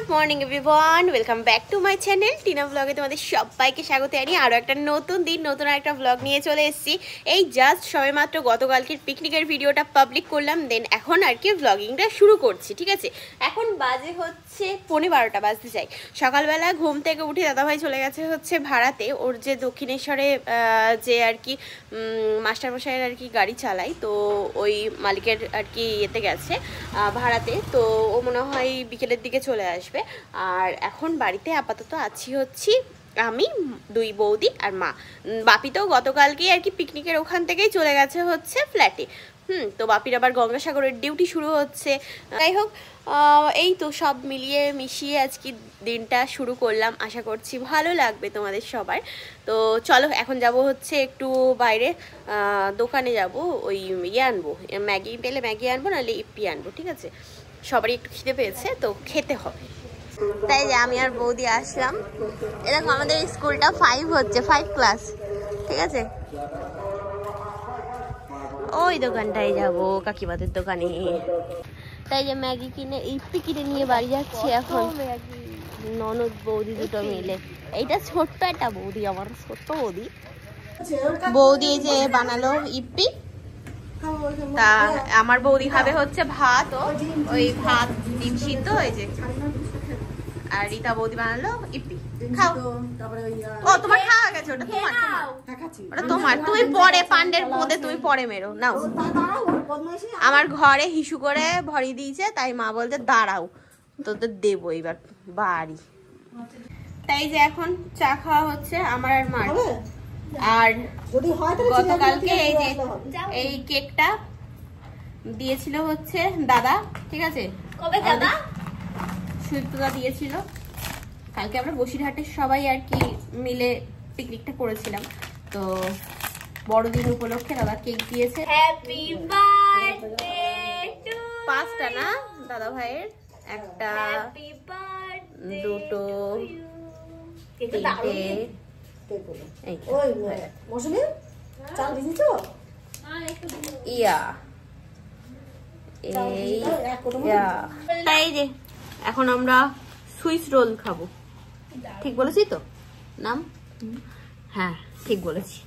Good morning everyone, welcome back to my channel Tina ব্লগে তোমাদের সবাইকে স্বাগত জানিয়ে আরও একটা নতুন দিন নতুন একটা ব্লগ নিয়ে চলে এসেছি। এই জাস্ট সবেমাত্র গতকালকের পিকনিকের ভিডিওটা পাবলিক করলাম, দেন এখন আর কি ব্লগিংটা শুরু করছি। ঠিক আছে, এখন বাজে হচ্ছে 11:15 বাজতে চাই। সকালবেলা ঘুম থেকে উঠে দাদাভাই চলে গেছে হচ্ছে ভাড়াতে, ওর যে দক্ষিণেশ্বরে যে আর কি মাস্টারমশাইয়ের আর কি গাড়ি চালায়, তো ওই মালিকের আর কি ইয়েতে গেছে ভাড়াতে, তো ও মনে হয় বিকেলের দিকে চলে আসবে। আর এখন বাড়িতে আপাতত আছি হচ্ছি আমি, দুই বৌদি আর মা। বাপি তো গতকালকেই আর কি পিকনিকের ওখান থেকেই চলে গেছে হচ্ছে ফ্ল্যাটে। তো বাপির আবার গঙ্গাসাগরের ডিউটি শুরু হচ্ছে। যাই হোক, এই তো সব মিলিয়ে মিশিয়ে আজকে দিনটা শুরু করলাম। আশা করছি ভালো লাগবে তোমাদের সবার। তো চলো এখন যাব হচ্ছে একটু বাইরে দোকানে যাব, ওই ইয়ে আনবো, ম্যাগি পেলে ম্যাগি আনবো, নাহলে ইপি আনবো। ঠিক আছে, সবারই একটু খিদে পেয়েছে তো খেতে হবে। তাই যে আমি আর বৌদি আসলাম। এরকম আমাদের স্কুলটা 5 হচ্ছে, 5 ক্লাস। ঠিক আছে, ওই দোকানটাই যাবো, কাকিমাদের দোকানে। তাই যে ম্যাগি কিনে ইপি কিনে নিয়ে বাড়ি যাচ্ছি এখন, ননদ বৌদি দুটো মিলে। এইটা ছোট্ট একটা বৌদি, আমার ছোট্ট বৌদি। বৌদি এই যে বানালো ইপি, তা আমার বৌদি খাবে হচ্ছে ভাত, ওই ভাত ডিম সিদ্ধ, এই যে। আর রীতা বৌদি বানালো ইপি। খাও। ও তোমার খাওয়া গেছে, ওটা তোমার, ওটা তোমার। তুমি পরে পান্ডের মধ্যে তুমি পরে মেরো নাও। আমার ঘরে হিসু করে ভরিয়ে দিয়েছে, তাই মা বলতে দাঁড়াও তোদের দেবো এবার বাড়ি। তাই যে এখন চা খাওয়া হচ্ছে আমার আর মার। আর গতকালকে এই যে এই কেকটা দিয়েছিল হচ্ছে দাদা। ঠিক আছে, কবে দাদা? সুদা দিয়েছিল। কালকে আমরা বসিরহাটের সবাই আর কি মিলে পিকনিকটা করেছিলাম, তো বড়দিন উপলক্ষে দাদা কেক দিয়েছে। হ্যাপি বার্থডে টু 5টা না দাদা ভাইয়ের, একটা দুটো তিনটে। এই যে এখন আমরা সুইস রোল খাবো। ঠিক বলেছি তো নাম? হ্যাঁ ঠিক বলেছি।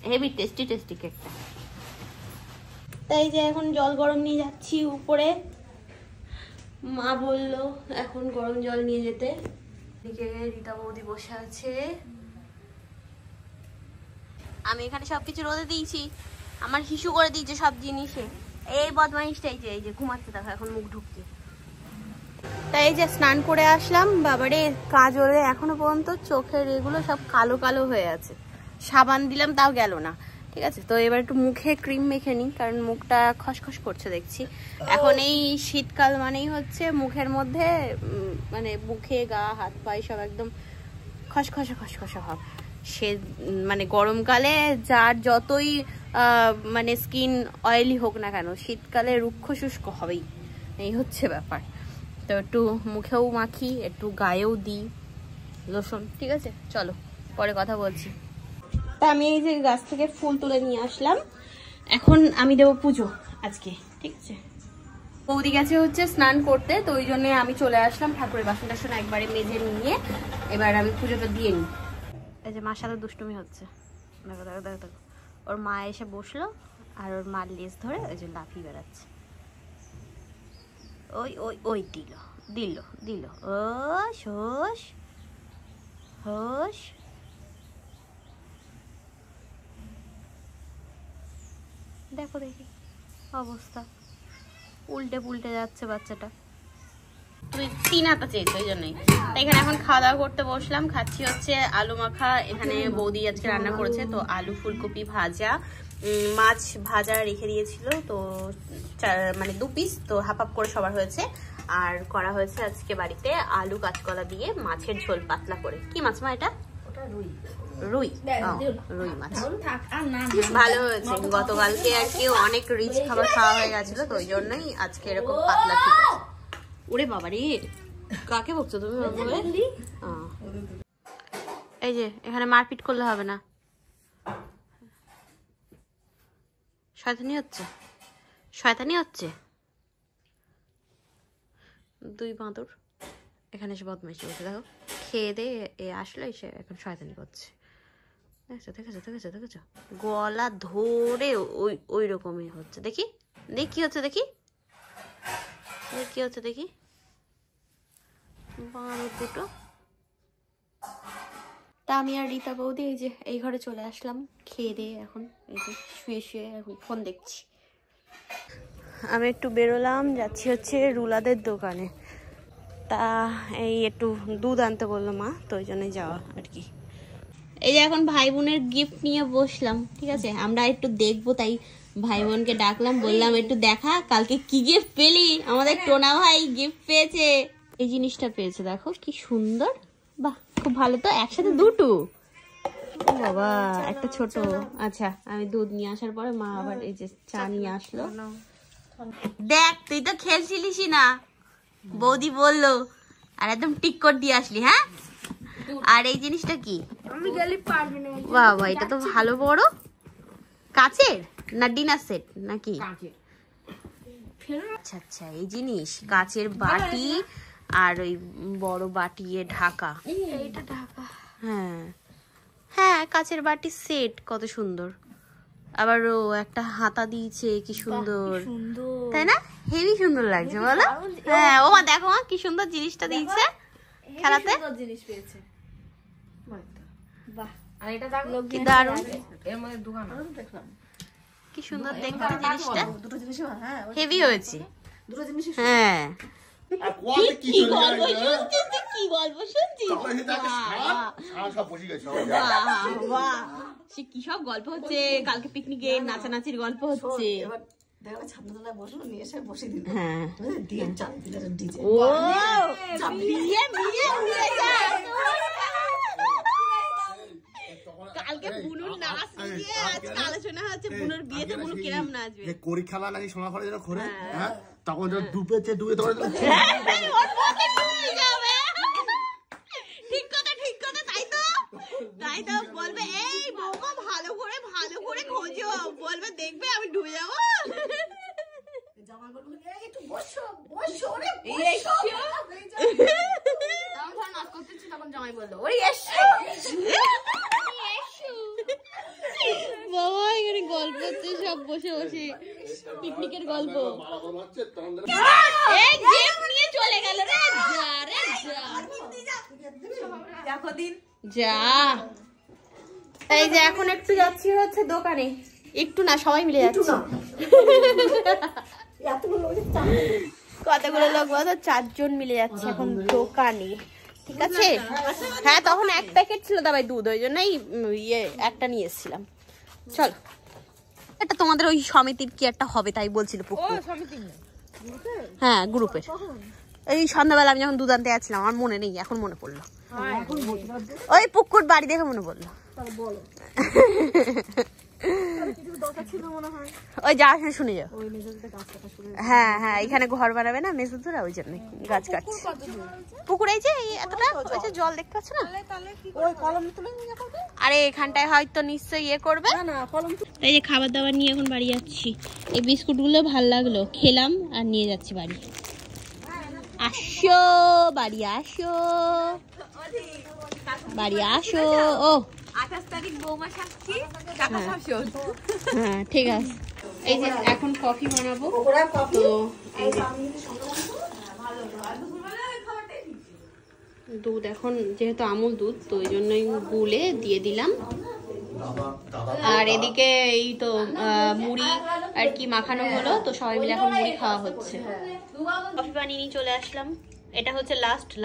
হেভি টেস্টি টেস্টি কেকটা। তাই যে এখন জল গরম নিয়ে যাচ্ছি উপরে। মা বললো এখন গরম জল নিয়ে যেতে। এদিকে রীতা বৌদি বসে আছে, আমি এখানে সবকিছু রোদে দিয়েছি। আমার হিসু করে দিয়েছে সব জিনিসে। এই বদমাইশটা এই যে ঘুমাচ্ছে, দেখো এখন মুখ ঢুকছে। তাই এই যে স্নান করে আসলাম। বাবারে কাজলে এখনো পর্যন্ত চোখের এগুলো সব কালো কালো হয়ে আছে। সাবান দিলাম তাও গেল না। ঠিক আছে, তো এবার একটু মুখে ক্রিম মেখে নিই, কারণ মুখটা খসখস করছে দেখছি। এখন এই শীতকাল মানেই হচ্ছে মুখের মধ্যে মানে মুখে গা হাত পায়ে সব একদম খসখসে খসখসে ভাব। সে মানে গরমকালে যার যতই মানে স্কিন অয়েলি হোক না কেন, শীতকালে রুক্ষ শুষ্ক হবেই, এই হচ্ছে ব্যাপার। তো একটু মুখেও মাখি, একটু গায়েও দিই লোশন। ঠিক আছে, চলো পরে কথা বলছি। তা আমি এই যে গাছ থেকে ফুল তুলে নিয়ে আসলাম, এখন আমি দেবো পুজো আজকে। ঠিক আছে, বৌদি গেছে হচ্ছে স্নান করতে, তো ওই জন্য আমি চলে আসলাম ঠাকুরের বাসন টাসন একবারে মেজে নিয়ে এবার আমি পুজোটা দিয়ে নিই। এই যে মার সাথে দুষ্টুমি হচ্ছে, দেখো দেখো দেখো দেখো। ওর মা এসে বসলো আর ওর মার লেজ ধরে ওই যে লাফিয়ে বেড়াচ্ছে। ওই ওই ওই দিল দিল দিল, ও হোস হোস। দেখো দেখি অবস্থা, উল্টে পুল্টে যাচ্ছে বাচ্চাটা। তুই 3 হাতা চেয়েছো ওই জন্যই। তাই এখানে এখন খাওয়া দাওয়া করতে বসলাম। খাচ্ছি হচ্ছে আলু মাখা। এখানে বৌদি আজকে রান্না করেছে, তো আলু ফুলকপি ভাজা, মাছ ভাজা রেখে দিয়েছিল, তো মানে 2 পিস, তো হাফ হাফ করে সবার হয়েছে। আর করা হয়েছে আজকে বাড়িতে আলু কাঁচকলা দিয়ে মাছের ঝোল পাতলা করে। কি মাছ মা এটা? রুই রুই মাছ। ভালো হয়েছে, গতকালকে আর কি অনেক রিচ খাবার খাওয়া হয়ে গেছিল, তো ওই জন্যই আজকে এরকম পাতলা। ঠিক আছে। ওরে বাবা রে, কাকে বকছো তুমি? এই যে এখানে মারপিট করলে হবে না, শয়তানি হচ্ছে। শয়তানি হচ্ছে। দুই বাঁদর এখানে এসে বদমাইশি করছে, দেখো খেয়ে দিয়ে এ আসলো, এসে এখন শয়তানি করছে। দেখছো দেখেছো দেখেছো দেখেছো, গলা ধরে ওই ওই রকমই হচ্ছে। দেখি দেখি কি হচ্ছে, দেখি কি হচ্ছে, দেখি বাঁদর দুটো। তা আমি আর রীতা বৌদি এই যে এই ঘরে চলে আসলাম খেয়ে দিয়ে, এখন এই যে শুয়ে শুয়ে এখন ফোন দেখছি। আমি একটু বেরোলাম, যাচ্ছি হচ্ছে রুলাদের দোকানে। তা এই একটু দুধ আনতে বললো মা, তো ওই জন্যই যাওয়া আর কি। এই যে এখন ভাই বোনের গিফট নিয়ে বসলাম, ঠিক আছে, আমরা একটু দেখবো, তাই ভাই বোনকে ডাকলাম, বললাম একটু দেখা কালকে কি গিফট পেলি। আমাদের টোনা ভাই গিফট পেয়েছে, এই জিনিসটা পেয়েছে, দেখো কি সুন্দর, বাহ খুব ভালো। তো একসাথে দুটো, বাবা একটা ছোট। আচ্ছা আমি দুধ নিয়ে আসার পরে মা আবার এই যে চা নিয়ে আসলো। দেখ তুই তো খেলছিলিস না, বৌদি বললো, আর একদম টিক করে দিয়ে আসলি। হ্যাঁ, আর এই জিনিসটা কি? বাবা এটা তো ভালো বড়, কাচের না ডিনার সেট নাকি? আচ্ছা আচ্ছা, এই জিনিস কাচের বাটি আর ওই বড় বাটি এ ঢাকা, এইটা ঢাকা। হ্যাঁ হ্যাঁ, কাচের বাটি সেট, কত সুন্দর। আবার ও একটা হাতা দিয়েছে, কি সুন্দর তাই না? হেভি সুন্দর লাগছে বলো? হ্যাঁ ও মা দেখো মা কি সুন্দর জিনিসটা দিয়েছে খেলাতে, জিনিস পেয়েছে। বাহ, আর এটা দেখো কি দারুণ, এর মধ্যে দোকান দেখলাম, কি সুন্দর দেখতে জিনিসটা, দুটো জিনিস হ্যাঁ হেভি হয়েছে, দুটো জিনিস। হ্যাঁ কি গল্প শুনছিস, কি গল্প শুনছিস, সে কি সব গল্প হচ্ছে, কালকে পিকনিকে নাচানাচির গল্প হচ্ছে। কালকে বুনুর নাচ নিয়ে আজকে আলোচনা হচ্ছে, বুনুর বিয়েতে বুনু কিরম নাচবে। করি খেলা নাকি সোনা ঘরে যেন ঘরে, হ্যাঁ তখন যখন ডুবেছে ডুবে তখন ঠিক কথা ঠিক কথা, তাই তো বলবে এই বৌমা ভালো করে খোঁজো, বলবে দেখবে আমি ডুবে যাবো। বাবা এখানে গল্প হচ্ছে সব বসে বসে, পিকনিকের গল্প। নিয়ে চলে গেল রে, যা রে যা। এই যে এখন একটু যাচ্ছি হচ্ছে দোকানে, একটু না সবাই মিলে যাচ্ছি, কতগুলো লোক বলতো, 4 জন মিলে যাচ্ছে এখন দোকানে, ঠিক আছে। হ্যাঁ তখন এক প্যাকেট ছিল দাবাই দুধ, ওই জন্যই ইয়ে একটা নিয়ে এসেছিলাম। চলো, এটা তোমাদের ওই সমিতির কি একটা হবে তাই বলছিল পুকুর, হ্যাঁ গ্রুপের। এই সন্ধ্যাবেলা আমি যখন দুধ আনতে যাচ্ছিলাম, আমার মনে নেই, এখন মনে পড়লো, ওই পুকুর বাড়ি দেখে মনে পড়লো। ওই যা শুনে যাও, হ্যাঁ হ্যাঁ এখানে ঘর বানাবে না মেজুদুরা, ওই জন্য গাছ কাটছে। পুকুর এই যে এতটা, ওই যে জল দেখতে পাচ্ছ না, আরে এখানটায় হয়তো নিশ্চয়ই ইয়ে করবে। এই যে খাবার দাবার নিয়ে এখন বাড়ি যাচ্ছি, এই বিস্কুট গুলো ভাল লাগলো, খেলাম আর নিয়ে যাচ্ছি বাড়ি। আসো বাড়ি আসো, বাড়ি আসো। ও 28 তারিখ বৌমা সাক্ষী, হ্যাঁ ঠিক আছে। এই যে এখন কফি বানাবো, তো এই যে দুধ এখন যেহেতু আমুল দুধ, তো ওই জন্যই গুলে দিয়ে দিলাম। আর এদিকে এই তো মুড়ি আর কি মাখানো হলো, তো সবাই মিলে এখন মুড়ি খাওয়া হচ্ছে। কফি বানিয়ে নিয়ে চলে আসলাম, এটা হচ্ছে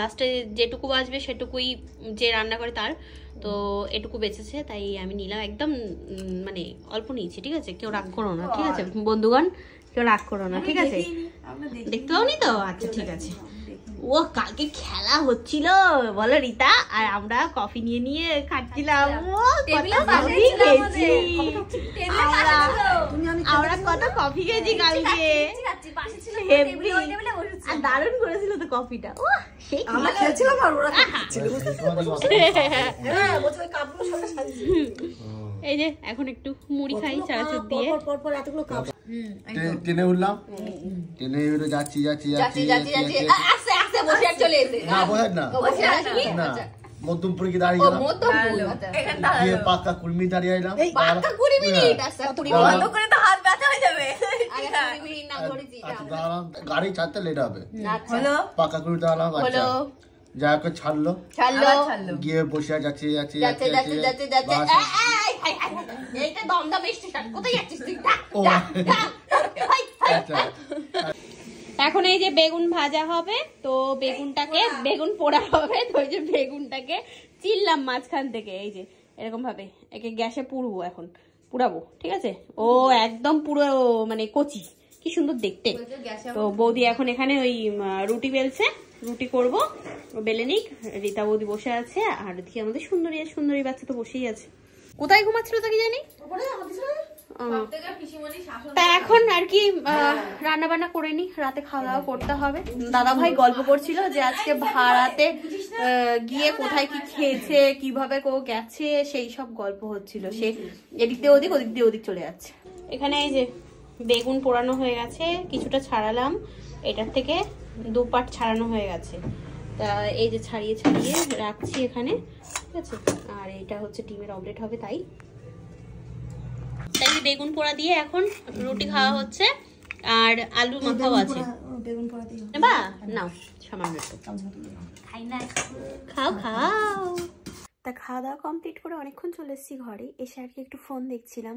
লাস্টে যেটুকু বাঁচবে সেটুকুই যে রান্না করে তার, তো এটুকু বেঁচেছে তাই আমি নিলাম, একদম মানে অল্প নিয়েছি, ঠিক আছে, কেউ রাগ করো না, ঠিক আছে বন্ধুগণ, কেউ রাগ করো না, ঠিক আছে। দেখতে পাওনি তো? আচ্ছা ঠিক আছে। ও কালকে খেলা হচ্ছিল বলো রীতা, আর আমরা কফি নিয়ে নিয়ে খাচ্ছিলাম, আমরা কত কফি খেয়েছি কালকে, আর দারুণ করেছিল তো কফিটা। ও সেই এই যে এখন একটু মুড়ি খাই চানাচুর দিয়ে। ট্রেনে উঠলাম, ট্রেনে উঠে যাচ্ছি যাচ্ছি যাচ্ছি না বসে না না মধ্যমপুরে কি দাঁড়িয়ে গেলাম, গিয়ে পাক্কা 20 মিনিট দাঁড়িয়ে এলাম। গাড়ি ছাড়তে লেট হবে, পাক্কা 20 দাঁড়ালাম। আচ্ছা যা হোক ছাড়লো, গিয়ে বসে যাচ্ছি যাচ্ছি এখন এই যে বেগুন ভাজা হবে, তো বেগুনটাকে বেগুন পোড়া হবে, তো এই যে বেগুনটাকে চিনলাম মাঝখান থেকে, এই যে এরকম ভাবে একে গ্যাসে পুড়বো, এখন পুড়াবো, ঠিক আছে। ও একদম পুরো মানে কচি, কি সুন্দর দেখতে। তো বৌদি এখন এখানে ওই রুটি বেলছে, রুটি করবো, বেলে নিক। রীতা বৌদি বসে আছে, আর দিকে আমাদের সুন্দরী বাচ্চা তো বসেই আছে। কোথায় ঘুমাচ্ছিল তা কি জানি। তা এখন আর কি রান্না বান্না করে নি, রাতে খাওয়া দাওয়া করতে হবে। দাদা ভাই গল্প করছিল যে আজকে ভাড়াতে গিয়ে কোথায় কি খেয়েছে, কিভাবে গেছে, সেই সব গল্প হচ্ছিল। সে এদিক দিয়ে ওদিক, ওদিক দিয়ে ওদিক চলে যাচ্ছে। এখানে এই যে বেগুন পোড়ানো হয়ে গেছে, কিছুটা ছাড়ালাম, এটার থেকে 2 পার্ট ছাড়ানো হয়ে গেছে। তা এই যে ছাড়িয়ে ছাড়িয়ে রাখছি এখানে, ঠিক আছে। আর এটা হচ্ছে ডিমের অমলেট হবে, তাই বেগুন পোড়া দিয়ে এখন রুটি খাওয়া হচ্ছে। আর আলু মাখাও আছে, বা নাও সামান্য খাও খাও। তা খাওয়া দাওয়া কমপ্লিট করে অনেকক্ষণ চলে এসেছি ঘরে, এসে আর কি একটু ফোন দেখছিলাম।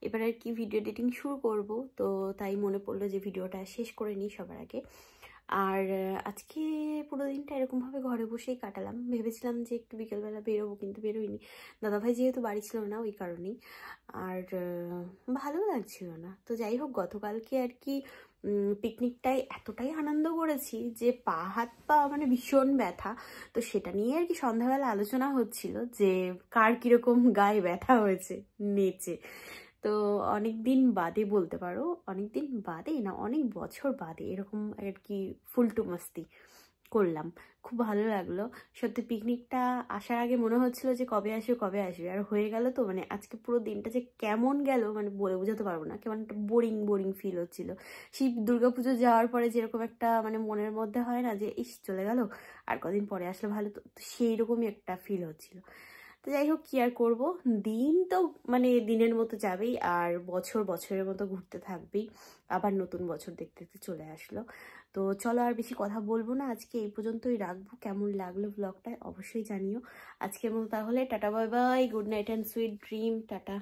এবার আর কি ভিডিও এডিটিং শুরু করব, তো তাই মনে পড়লো যে ভিডিওটা শেষ করে নিই সবার আগে। আর আজকে পুরো দিনটা এরকমভাবে ঘরে বসেই কাটালাম। ভেবেছিলাম যে একটু বিকেলবেলা বেরোবো, কিন্তু বেরোইনি, দাদাভাই যেহেতু বাড়ি ছিল না ওই কারণেই। আর ভালো লাগছিল না। তো যাই হোক, গতকালকে আর কি পিকনিকটাই এতটাই আনন্দ করেছি যে হাত পা মানে ভীষণ ব্যথা। তো সেটা নিয়ে আর কি সন্ধ্যাবেলা আলোচনা হচ্ছিল যে কার কিরকম গায়ে ব্যথা হয়েছে নেচে। তো অনেকদিন বাদে বলতে পারো, অনেকদিন বাদে না, অনেক বছর বাদে এরকম আর কি ফুলটু মাস্তি করলাম। খুব ভালো লাগলো সত্যি। পিকনিকটা আসার আগে মনে হচ্ছিল যে কবে আসবে, আর হয়ে গেল। তো মানে আজকে পুরো দিনটা যে কেমন গেল মানে বলে বোঝাতে পারবো না, কেমন একটা বোরিং ফিল হচ্ছিল। সেই দুর্গাপুজো যাওয়ার পরে যেরকম একটা মানে মনের মধ্যে হয় না যে ইস চলে গেল, আর কদিন পরে আসলে ভালো, তো সেই রকমই একটা ফিল হচ্ছিল। তো যাই হোক, কি আর করবো, দিন তো মানে দিনের মতো যাবেই, আর বছরের মতো ঘুরতে থাকবেই। আবার নতুন বছর দেখতে দেখতে চলে আসলো। তো চলো আর বেশি কথা বলবো না, আজকে এই পর্যন্তই রাখবো। কেমন লাগলো ব্লগটা অবশ্যই জানিও। আজকের মতো তাহলে tata, bye bye, good night and sweet dream, tata.